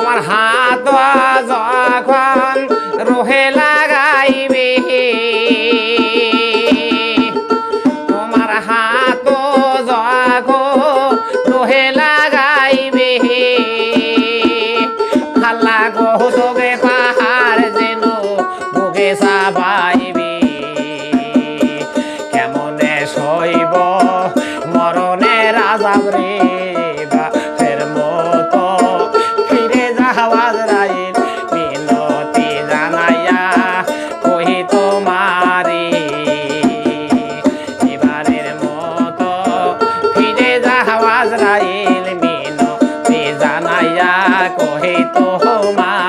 তোমার হাত যখন রোহে লাগাইবে তোমার হাত যখন রোহে লাগাইবে আল্লাহ গো তোকে পাহাড় যেন বুকে চাপাইবে কেমনে সইব মরণের আযাব রে বাপের মতো ফিরে যাওয়া আজরাইল মিনতি জানাইয়া কহি তোমারে এবারের মতো ফিরে যাওয়া আজরাইল মিনতি জানাইয়া কহি তোমারে